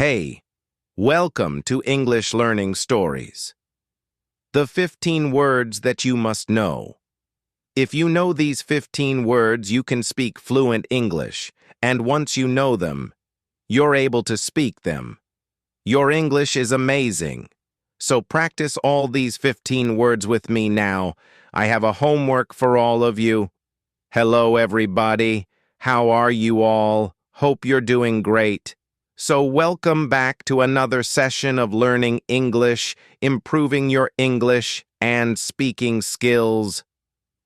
Hey, welcome to English Learning Stories. The 15 words that you must know. If you know these 15 words, you can speak fluent English, and once you know them, you're able to speak them. Your English is amazing. So practice all these 15 words with me now. I have a homework for all of you. Hello, everybody. How are you all? Hope you're doing great. So welcome back to another session of learning English, improving your English and speaking skills.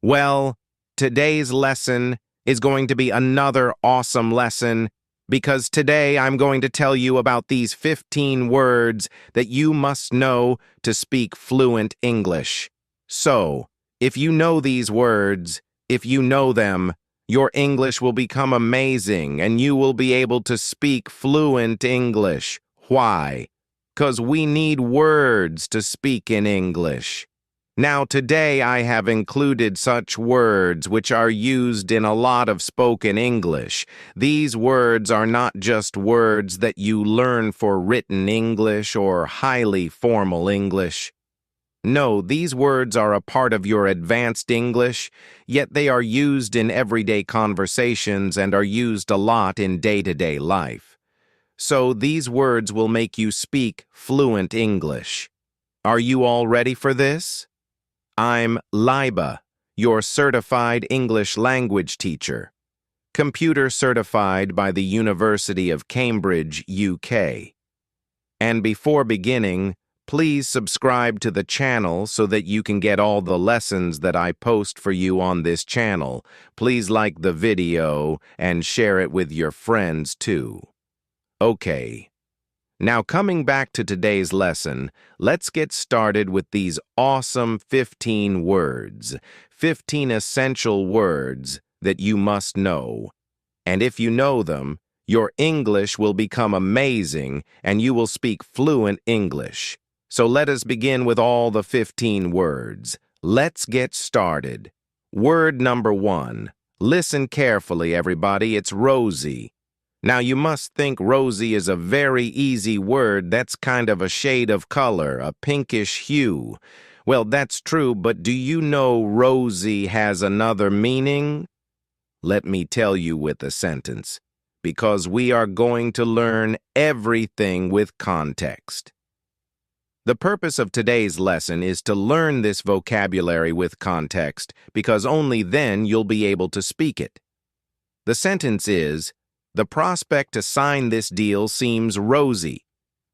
Well, today's lesson is going to be another awesome lesson because today I'm going to tell you about these 15 words that you must know to speak fluent English. So, if you know these words, if you know them, your English will become amazing and you will be able to speak fluent English. Why? 'Cause we need words to speak in English. Now today I have included such words which are used in a lot of spoken English. These words are not just words that you learn for written English or highly formal English. No, these words are a part of your advanced English, yet they are used in everyday conversations and are used a lot in day-to-day life. So these words will make you speak fluent English. Are you all ready for this? I'm Liba, your certified English language teacher, computer certified by the University of Cambridge, UK. And before beginning, please subscribe to the channel so that you can get all the lessons that I post for you on this channel. Please like the video and share it with your friends too. Okay. Now coming back to today's lesson, let's get started with these awesome 15 words, 15 essential words that you must know. And if you know them, your English will become amazing and you will speak fluent English. So let us begin with all the 15 words. Let's get started. Word number 1. Listen carefully, everybody. It's Rosie. Now you must think Rosie is a very easy word that's kind of a shade of color, a pinkish hue. Well, that's true, but do you know Rosie has another meaning? Let me tell you with a sentence, because we are going to learn everything with context. The purpose of today's lesson is to learn this vocabulary with context, because only then you'll be able to speak it. The sentence is, the prospect to sign this deal seems rosy.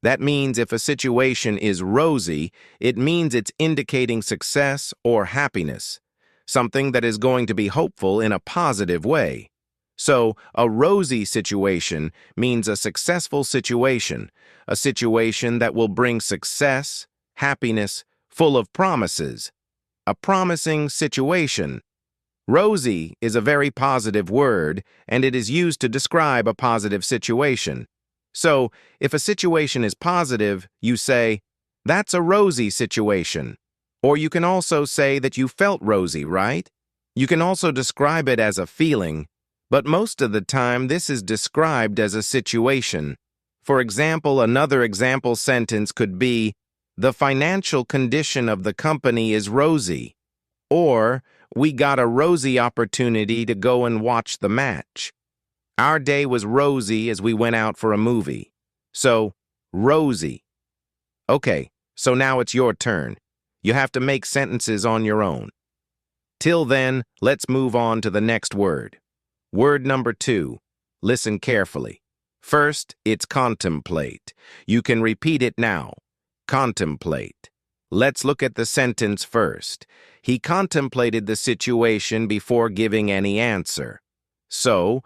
That means if a situation is rosy, it means it's indicating success or happiness, something that is going to be hopeful in a positive way. So, a rosy situation means a successful situation, a situation that will bring success, happiness, full of promises. A promising situation. Rosy is a very positive word, and it is used to describe a positive situation. So, if a situation is positive, you say, that's a rosy situation. Or you can also say that you felt rosy, right? You can also describe it as a feeling, but most of the time this is described as a situation. For example, another example sentence could be, the financial condition of the company is rosy. Or, we got a rosy opportunity to go and watch the match. Our day was rosy as we went out for a movie. So, rosy. Okay, so now it's your turn. You have to make sentences on your own. Till then, let's move on to the next word. Word number 2. Listen carefully. First, it's contemplate. You can repeat it now. Contemplate. Let's look at the sentence first. He contemplated the situation before giving any answer. So,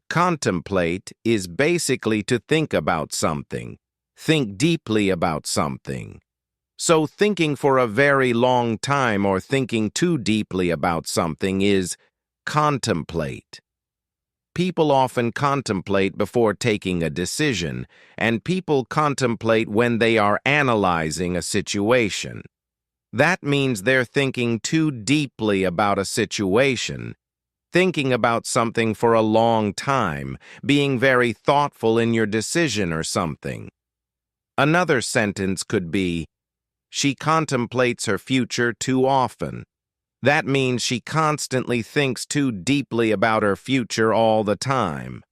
contemplate is basically to think about something. Think deeply about something. So, thinking for a very long time or thinking too deeply about something is contemplate. People often contemplate before taking a decision, and people contemplate when they are analyzing a situation. That means they're thinking too deeply about a situation, thinking about something for a long time, being very thoughtful in your decision or something. Another sentence could be, she contemplates her future too often. That means she constantly thinks too deeply about her future all the time.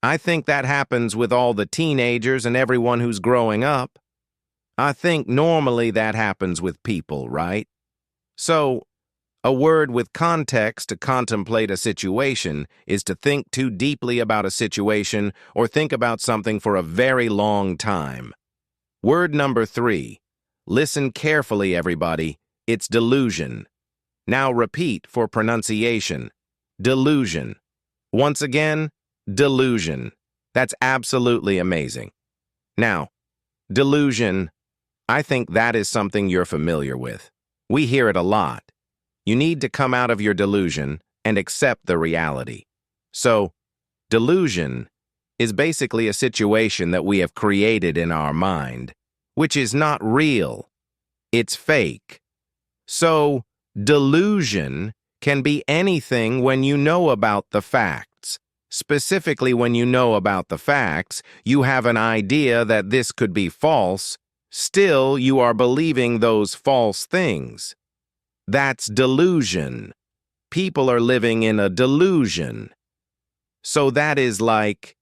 I think that happens with all the teenagers and everyone who's growing up. I think normally that happens with people, right? So, a word with context to contemplate a situation is to think too deeply about a situation or think about something for a very long time. Word number 3. Listen carefully, everybody. It's delusion. Now repeat for pronunciation. Delusion. Once again, delusion. That's absolutely amazing. Now, delusion, I think that is something you're familiar with. We hear it a lot. You need to come out of your delusion and accept the reality. So, delusion is basically a situation that we have created in our mind, which is not real. It's fake. So, delusion can be anything when you know about the facts. Specifically, when you know about the facts, you have an idea that this could be false. Still, you are believing those false things. That's delusion. People are living in a delusion. So that is like,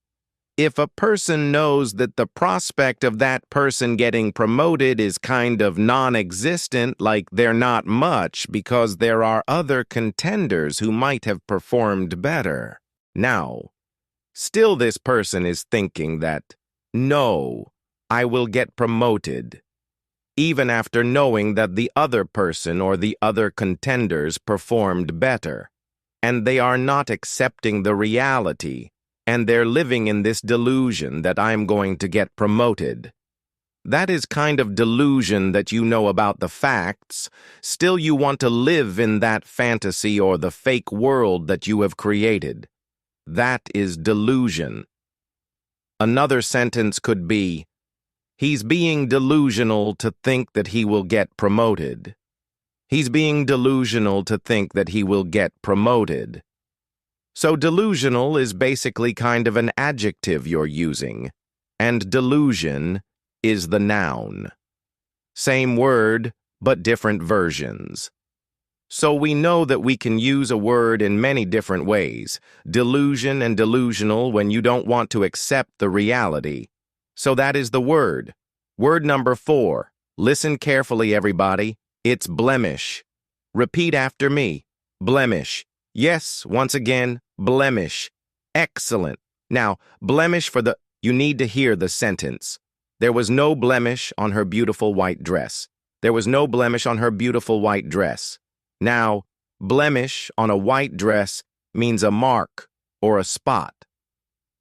if a person knows that the prospect of that person getting promoted is kind of non-existent, like they're not much because there are other contenders who might have performed better. Now, still this person is thinking that, no, I will get promoted, even after knowing that the other person or the other contenders performed better. And they are not accepting the reality, and they're living in this delusion that I'm going to get promoted. That is kind of delusion that you know about the facts, still you want to live in that fantasy or the fake world that you have created. That is delusion. Another sentence could be, he's being delusional to think that he will get promoted. He's being delusional to think that he will get promoted. So delusional is basically kind of an adjective you're using, and delusion is the noun. Same word, but different versions. So we know that we can use a word in many different ways, delusion and delusional when you don't want to accept the reality. So that is the word. Word number 4. Listen carefully, everybody. It's blemish. Repeat after me. Blemish. Yes, once again, blemish. Excellent. Now, blemish for the... You need to hear the sentence. There was no blemish on her beautiful white dress. There was no blemish on her beautiful white dress. Now, blemish on a white dress means a mark or a spot.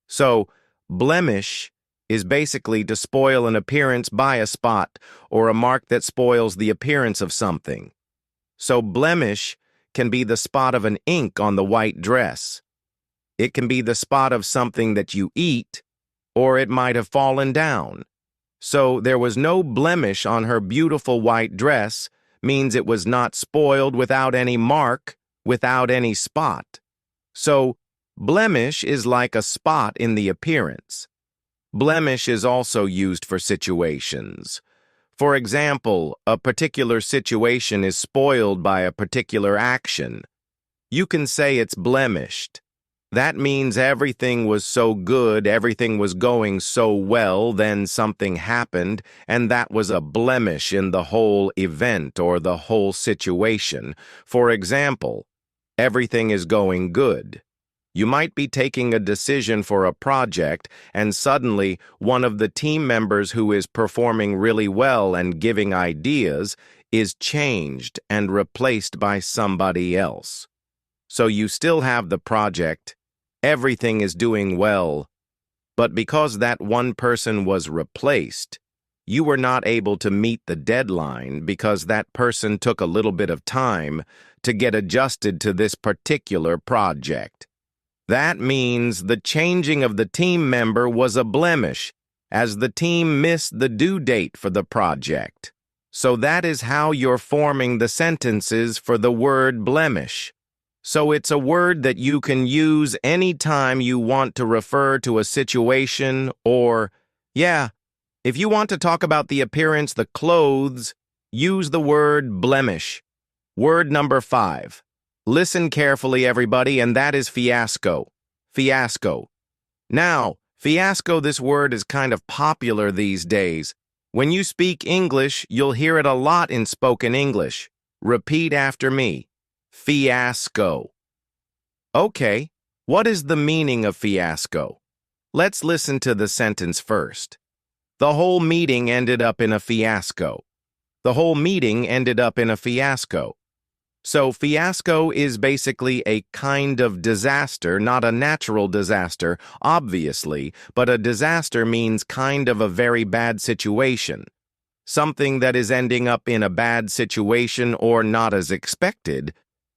So, blemish is basically to spoil an appearance by a spot or a mark that spoils the appearance of something. So, blemish can be the spot of an ink on the white dress. It can be the spot of something that you eat, or it might have fallen down. So, there was no blemish on her beautiful white dress means it was not spoiled without any mark, without any spot. So, blemish is like a spot in the appearance. Blemish is also used for situations. For example, a particular situation is spoiled by a particular action. You can say it's blemished. That means everything was so good, everything was going so well, then something happened, and that was a blemish in the whole event or the whole situation. For example, everything is going good. You might be taking a decision for a project, and suddenly one of the team members who is performing really well and giving ideas is changed and replaced by somebody else. So you still have the project, everything is doing well, but because that one person was replaced, you were not able to meet the deadline because that person took a little bit of time to get adjusted to this particular project. That means the changing of the team member was a blemish, as the team missed the due date for the project. So that is how you're forming the sentences for the word blemish. So it's a word that you can use anytime you want to refer to a situation or, yeah, If you want to talk about the appearance, the clothes, use the word blemish. Word number 5. Listen carefully, everybody, and that is fiasco. Fiasco. Now, fiasco, this word is kind of popular these days. When you speak English, you'll hear it a lot in spoken English. Repeat after me. Fiasco. Okay, what is the meaning of fiasco? Let's listen to the sentence first. The whole meeting ended up in a fiasco. The whole meeting ended up in a fiasco. So fiasco is basically a kind of disaster, not a natural disaster, obviously, but a disaster means kind of a very bad situation. Something that is ending up in a bad situation or not as expected.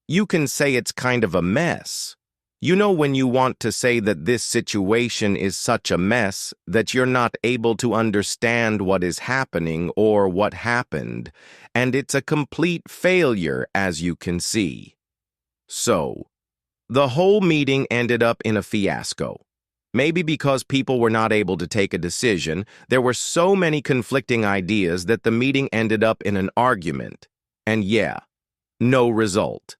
You can say it's kind of a mess. You know when you want to say that this situation is such a mess that you're not able to understand what is happening or what happened, and it's a complete failure, as you can see. So, the whole meeting ended up in a fiasco. Maybe because people were not able to take a decision, there were so many conflicting ideas that the meeting ended up in an argument. And yeah, no result.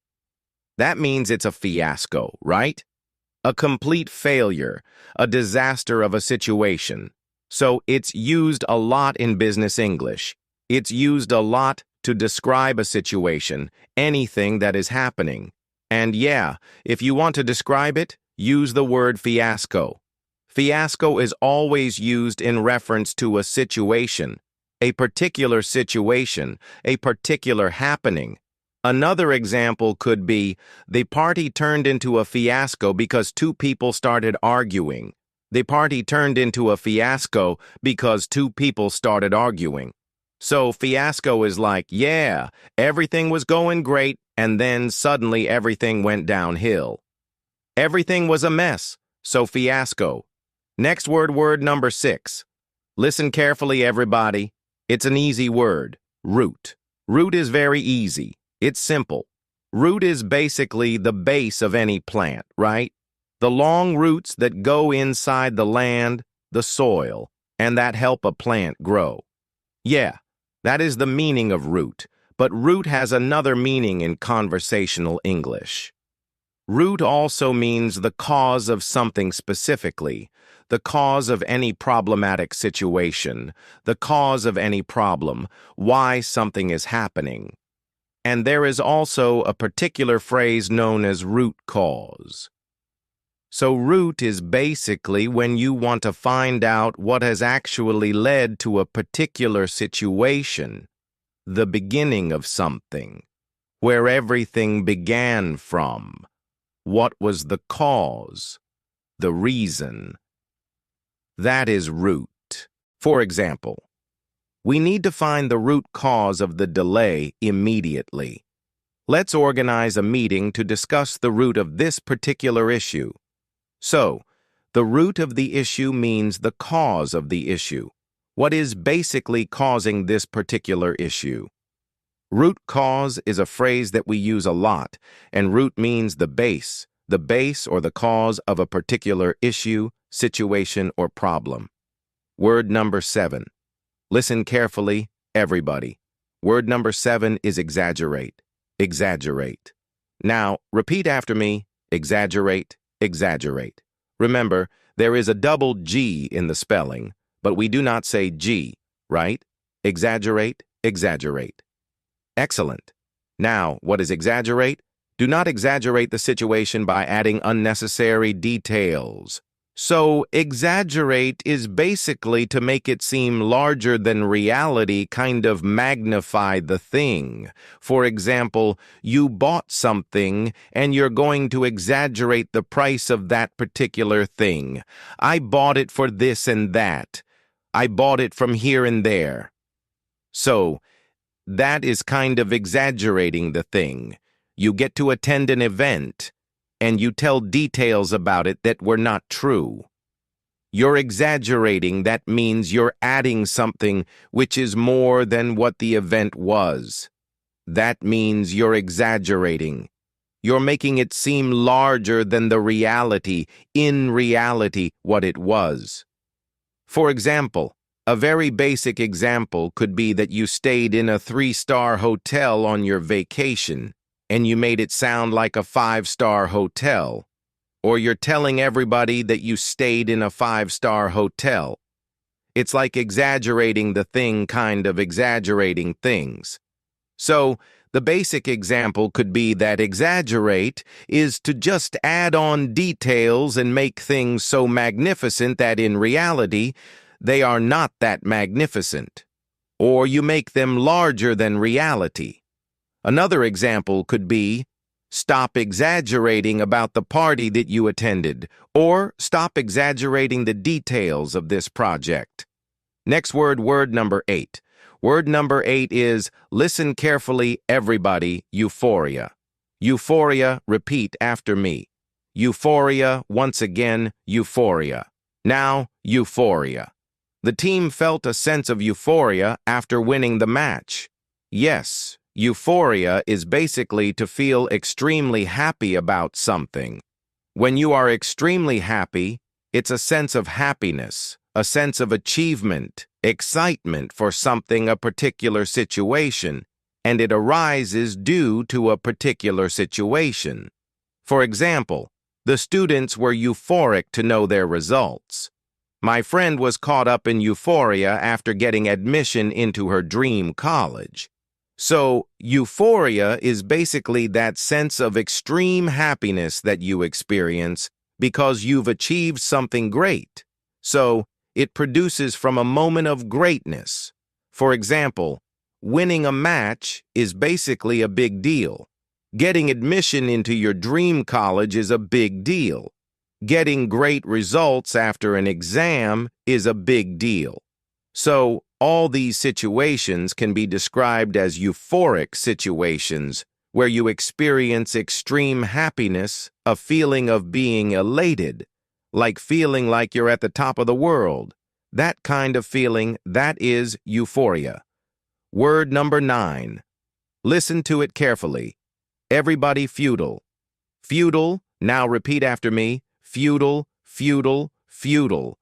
That means it's a fiasco, right? A complete failure, a disaster of a situation. So it's used a lot in business English. It's used a lot to describe a situation, anything that is happening. And yeah, if you want to describe it, use the word fiasco. Fiasco is always used in reference to a situation, a particular situation, a particular happening. Another example could be, the party turned into a fiasco because two people started arguing. The party turned into a fiasco because two people started arguing. So fiasco is like, yeah, everything was going great, and then suddenly everything went downhill. Everything was a mess, so fiasco. Next word number 6. Listen carefully, everybody. It's an easy word, root. Root is very easy. It's simple. Root is basically the base of any plant, right? The long roots that go inside the land, the soil, and that help a plant grow. Yeah, that is the meaning of root, but root has another meaning in conversational English. Root also means the cause of something specifically, the cause of any problematic situation, the cause of any problem, why something is happening. And there is also a particular phrase known as root cause. So root is basically when you want to find out what has actually led to a particular situation, the beginning of something, where everything began from. What was the cause, the reason? That is root. For example, we need to find the root cause of the delay immediately. Let's organize a meeting to discuss the root of this particular issue. So, the root of the issue means the cause of the issue. What is basically causing this particular issue? Root cause is a phrase that we use a lot, and root means the base or the cause of a particular issue, situation, or problem. Word number 7. Listen carefully, everybody. Word number 7 is exaggerate. Exaggerate. Now, repeat after me, exaggerate, exaggerate. Remember, there is a double G in the spelling, but we do not say G, right? Exaggerate, exaggerate. Excellent. Now, what is exaggerate? Do not exaggerate the situation by adding unnecessary details. So, exaggerate is basically to make it seem larger than reality, kind of magnify the thing. For example, you bought something and you're going to exaggerate the price of that particular thing. I bought it for this and that. I bought it from here and there. So, that is kind of exaggerating the thing. You get to attend an event, and you tell details about it that were not true. You're exaggerating. That means you're adding something which is more than what the event was. That means you're exaggerating. You're making it seem larger than the reality, in reality, what it was. For example, A very basic example could be that you stayed in a 3-star hotel on your vacation and you made it sound like a 5-star hotel. Or you're telling everybody that you stayed in a 5-star hotel. It's like exaggerating the thing, kind of exaggerating things. So, the basic example could be that exaggerate is to just add on details and make things so magnificent that in reality, they are not that magnificent. Or you make them larger than reality. Another example could be, stop exaggerating about the party that you attended, or stop exaggerating the details of this project. Next word, word number 8. Word number 8 is, listen carefully, everybody, euphoria. Euphoria, repeat after me. Euphoria, once again, euphoria. Now, euphoria. The team felt a sense of euphoria after winning the match. Yes, euphoria is basically to feel extremely happy about something. When you are extremely happy, it's a sense of happiness, a sense of achievement, excitement for something, a particular situation, and it arises due to a particular situation. For example, the students were euphoric to know their results. My friend was caught up in euphoria after getting admission into her dream college. So, euphoria is basically that sense of extreme happiness that you experience because you've achieved something great. So, it produces from a moment of greatness. For example, winning a match is basically a big deal. Getting admission into your dream college is a big deal. Getting great results after an exam is a big deal. So, all these situations can be described as euphoric situations, where you experience extreme happiness, a feeling of being elated, like feeling like you're at the top of the world. That kind of feeling, that is euphoria. Word number 9. Listen to it carefully. Everybody futile. Futile, now repeat after me. Futile, futile, futile.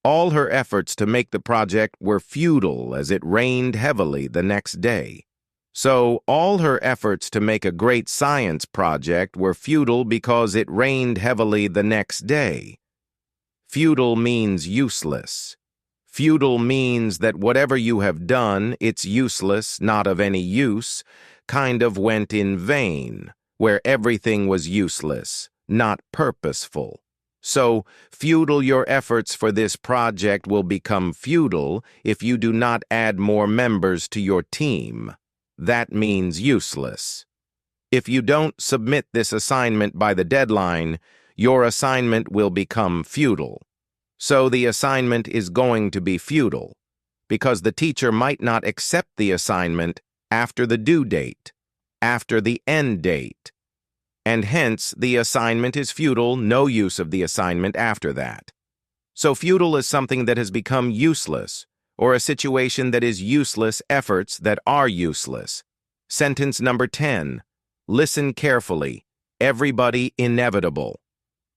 All her efforts to make the project were futile as it rained heavily the next day. So, all her efforts to make a great science project were futile because it rained heavily the next day. Futile means useless. Futile means that whatever you have done, it's useless, not of any use, kind of went in vain, where everything was useless, not purposeful. So, futile your efforts for this project will become futile if you do not add more members to your team. That means useless. If you don't submit this assignment by the deadline, your assignment will become futile. So the assignment is going to be futile, because the teacher might not accept the assignment after the due date, after the end date. And hence, the assignment is futile, no use of the assignment after that. So futile is something that has become useless, or a situation that is useless, efforts that are useless. Sentence number 10. Listen carefully. Everybody inevitable.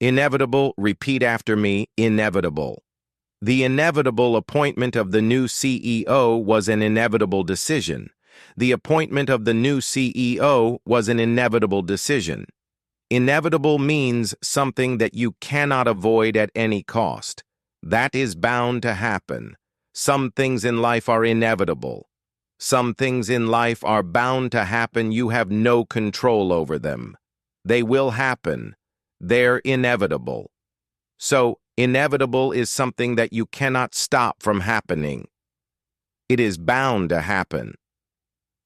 Inevitable, repeat after me, inevitable. The inevitable appointment of the new CEO was an inevitable decision. The appointment of the new CEO was an inevitable decision. Inevitable means something that you cannot avoid at any cost. That is bound to happen. Some things in life are inevitable. Some things in life are bound to happen. You have no control over them. They will happen. They're inevitable. So, inevitable is something that you cannot stop from happening. It is bound to happen.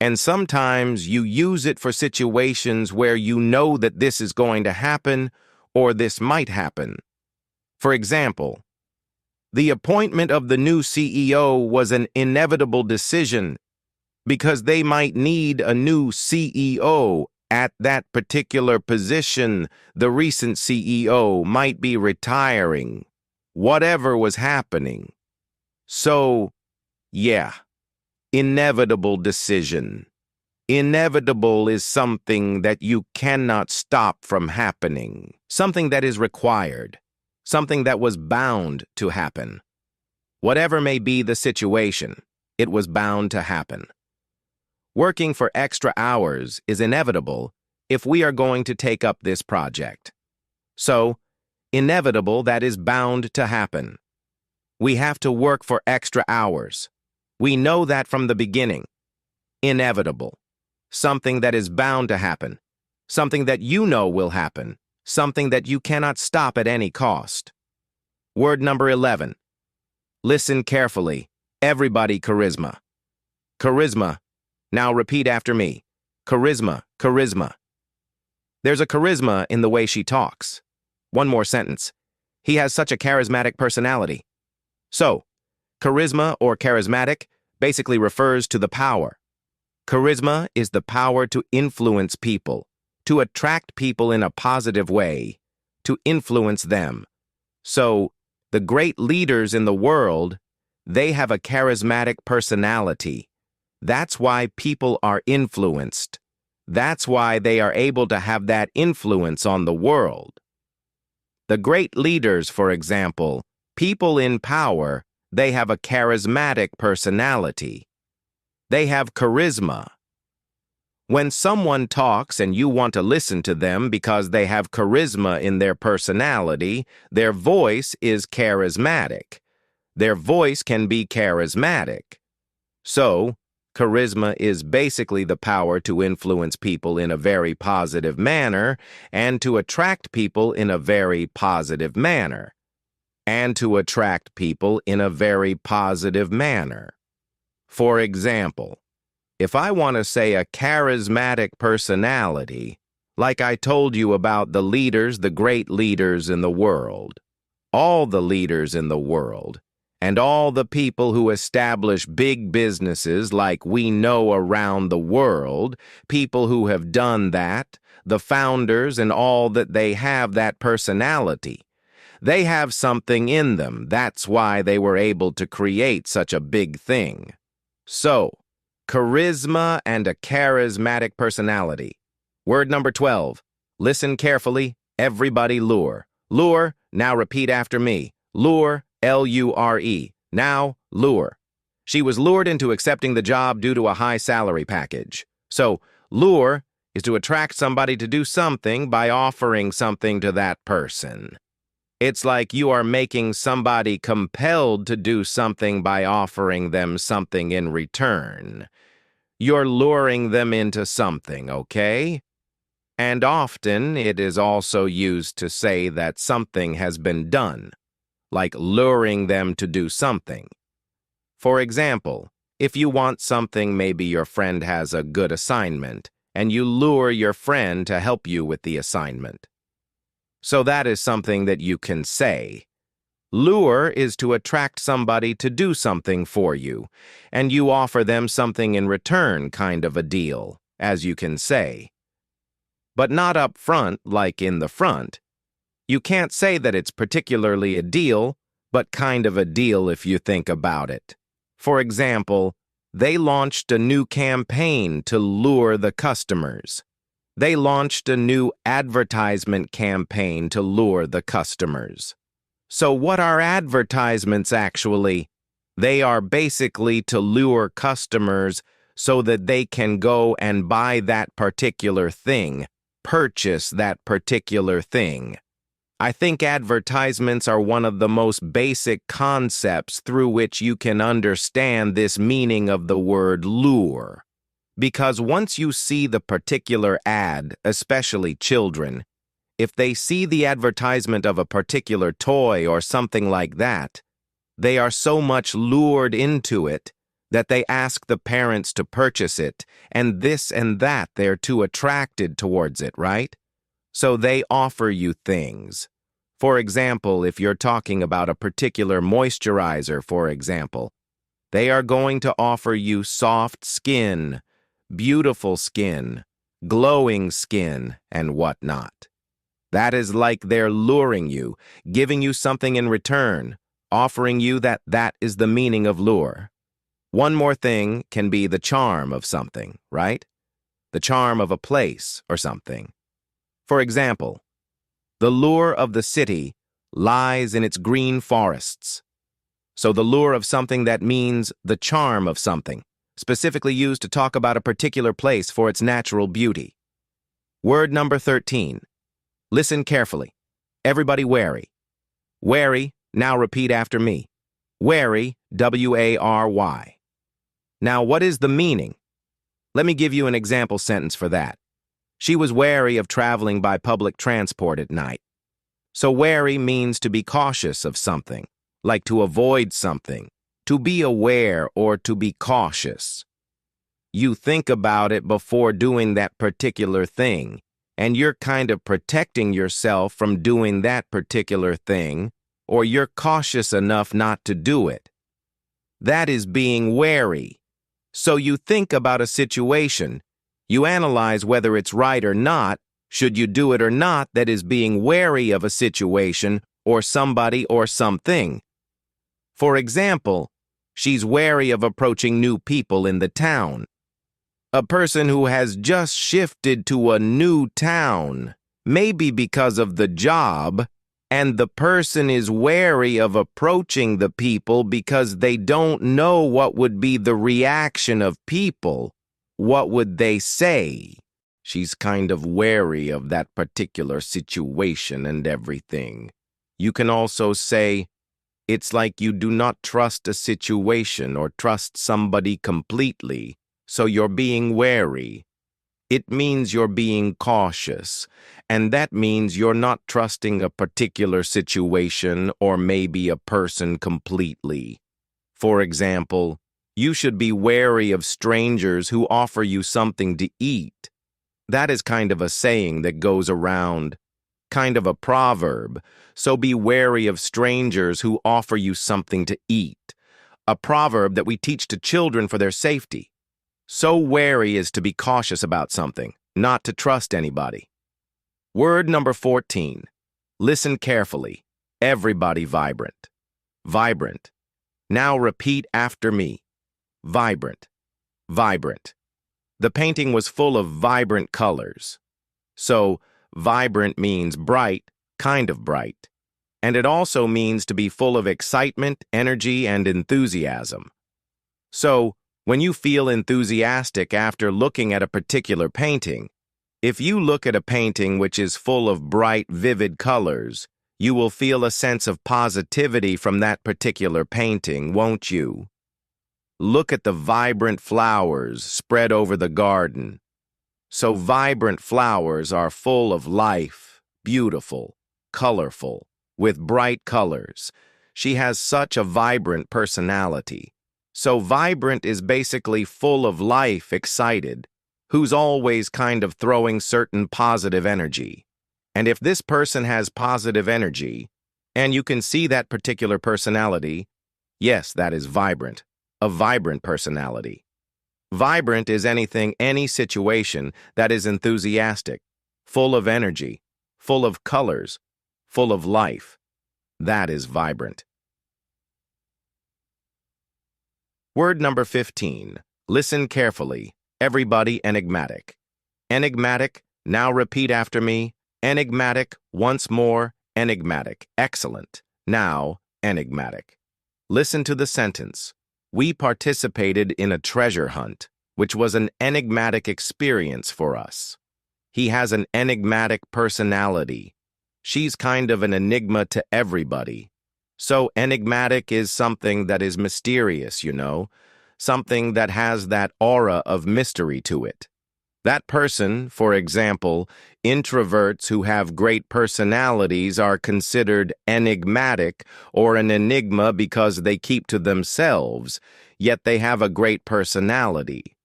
And sometimes you use it for situations where you know that this is going to happen or this might happen. For example, the appointment of the new CEO was an inevitable decision because they might need a new CEO at that particular position. The recent CEO might be retiring, whatever was happening. So, yeah. Inevitable decision. Inevitable is something that you cannot stop from happening, something that is required, something that was bound to happen. Whatever may be the situation, it was bound to happen. Working for extra hours is inevitable if we are going to take up this project. So, inevitable, that is bound to happen. We have to work for extra hours. We know that from the beginning. Inevitable. Something that is bound to happen. Something that you know will happen. Something that you cannot stop at any cost. Word number 11. Listen carefully. Everybody, charisma. Charisma. Now repeat after me. Charisma, charisma. There's a charisma in the way she talks. One more sentence. He has such a charismatic personality. So, charisma or charismatic basically refers to the power. Charisma is the power to influence people, to attract people in a positive way, to influence them. So, the great leaders in the world, they have a charismatic personality. That's why people are influenced. That's why they are able to have that influence on the world. The great leaders, for example, people in power, they have a charismatic personality. They have charisma. When someone talks and you want to listen to them because they have charisma in their personality, their voice is charismatic. Their voice can be charismatic. So, charisma is basically the power to influence people in a very positive manner and to attract people in a very positive manner. And to attract people in a very positive manner. For example, if I want to say a charismatic personality, like I told you about the leaders, the great leaders in the world, all the leaders in the world, and all the people who establish big businesses like we know around the world, people who have done that, the founders and all that they have that personality. They have something in them. That's why they were able to create such a big thing. So, charisma and a charismatic personality. Word number 12. Listen carefully. Everybody, lure. Lure. Now repeat after me. Lure. L-U-R-E. Now, lure. She was lured into accepting the job due to a high salary package. So, lure is to attract somebody to do something by offering something to that person. It's like you are making somebody compelled to do something by offering them something in return. You're luring them into something, okay? And often it is also used to say that something has been done, like luring them to do something. For example, if you want something, maybe your friend has a good assignment, and you lure your friend to help you with the assignment. So that is something that you can say. Lure is to attract somebody to do something for you, and you offer them something in return, kind of a deal, as you can say. But not up front, like in the front. You can't say that it's particularly a deal, but kind of a deal if you think about it. For example, they launched a new campaign to lure the customers. They launched a new advertisement campaign to lure the customers. So what are advertisements actually? They are basically to lure customers so that they can go and buy that particular thing, purchase that particular thing. I think advertisements are one of the most basic concepts through which you can understand this meaning of the word lure. Because once you see the particular ad, especially children, if they see the advertisement of a particular toy or something like that, they are so much lured into it that they ask the parents to purchase it, and this and that, they're too attracted towards it, right? So they offer you things. For example, if you're talking about a particular moisturizer, for example, they are going to offer you soft skin, beautiful skin, glowing skin, and whatnot. That is like they're luring you, giving you something in return, offering you that is the meaning of lure. One more thing can be the charm of something, right? The charm of a place or something. For example, the lure of the city lies in its green forests. So the lure of something, that means the charm of something, specifically used to talk about a particular place for its natural beauty. Word number 13. Listen carefully. Everybody wary. Wary, now repeat after me. Wary, W-A-R-Y. Now, what is the meaning? Let me give you an example sentence for that. She was wary of traveling by public transport at night. So wary means to be cautious of something, like to avoid something, to be aware or to be cautious. You think about it before doing that particular thing, and you're kind of protecting yourself from doing that particular thing, or you're cautious enough not to do it. That is being wary. So you think about a situation, you analyze whether it's right or not, should you do it or not, that is being wary of a situation or somebody or something. For example, she's wary of approaching new people in the town. A person who has just shifted to a new town, maybe because of the job, and the person is wary of approaching the people because they don't know what would be the reaction of people. What would they say? She's kind of wary of that particular situation and everything. You can also say, it's like you do not trust a situation or trust somebody completely, so you're being wary. It means you're being cautious, and that means you're not trusting a particular situation or maybe a person completely. For example, you should be wary of strangers who offer you something to eat. That is kind of a saying that goes around, kind of a proverb, so be wary of strangers who offer you something to eat. A proverb that we teach to children for their safety. So wary is to be cautious about something, not to trust anybody. Word number 14. Listen carefully. Everybody vibrant. Vibrant. Now repeat after me. Vibrant. Vibrant. The painting was full of vibrant colors. So, vibrant means bright, kind of bright. And it also means to be full of excitement, energy, and enthusiasm. So, when you feel enthusiastic after looking at a particular painting, if you look at a painting which is full of bright, vivid colors, you will feel a sense of positivity from that particular painting, won't you? Look at the vibrant flowers spread over the garden. So vibrant flowers are full of life, beautiful, colorful, with bright colors. She has such a vibrant personality. So vibrant is basically full of life, excited, who's always kind of throwing certain positive energy. And if this person has positive energy, and you can see that particular personality, yes, that is vibrant, a vibrant personality. Vibrant is anything, any situation that is enthusiastic, full of energy, full of colors, full of life. That is vibrant. Word number 15. Listen carefully. Everybody enigmatic. Enigmatic, now repeat after me. Enigmatic, once more, enigmatic. Excellent. Now, enigmatic. Listen to the sentence. We participated in a treasure hunt, which was an enigmatic experience for us. He has an enigmatic personality. She's kind of an enigma to everybody. So enigmatic is something that is mysterious, you know, something that has that aura of mystery to it. That person, for example, introverts who have great personalities are considered enigmatic or an enigma because they keep to themselves, yet they have a great personality.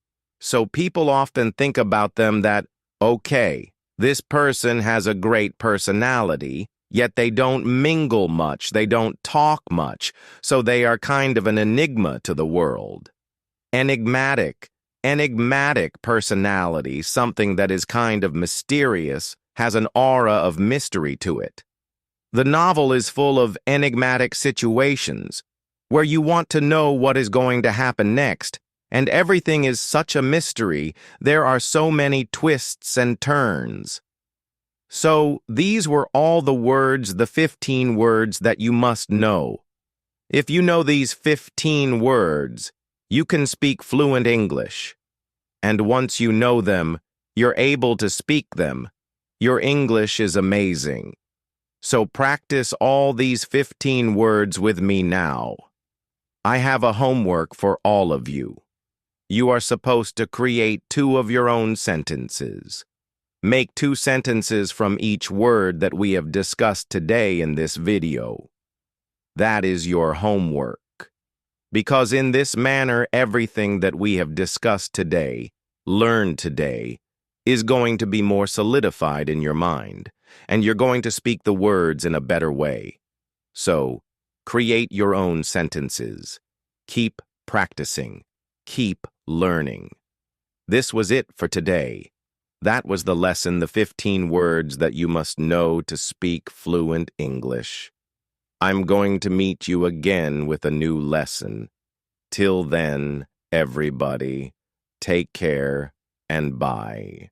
So people often think about them that, okay, this person has a great personality, yet they don't mingle much, they don't talk much, so they are kind of an enigma to the world. Enigmatic personality, something that is kind of mysterious, has an aura of mystery to it. The novel is full of enigmatic situations where you want to know what is going to happen next, and everything is such a mystery, there are so many twists and turns. So, these were all the words, the 15 words that you must know. If you know these 15 words, you can speak fluent English. And once you know them, you're able to speak them. Your English is amazing. So practice all these 15 words with me now. I have a homework for all of you. You are supposed to create 2 of your own sentences. Make 2 sentences from each word that we have discussed today in this video. That is your homework. Because in this manner, everything that we have discussed today, learned today, is going to be more solidified in your mind, and you're going to speak the words in a better way. So, create your own sentences. Keep practicing. Keep learning. This was it for today. That was the lesson, the 15 words that you must know to speak fluent English. I'm going to meet you again with a new lesson. Till then, everybody, take care and bye.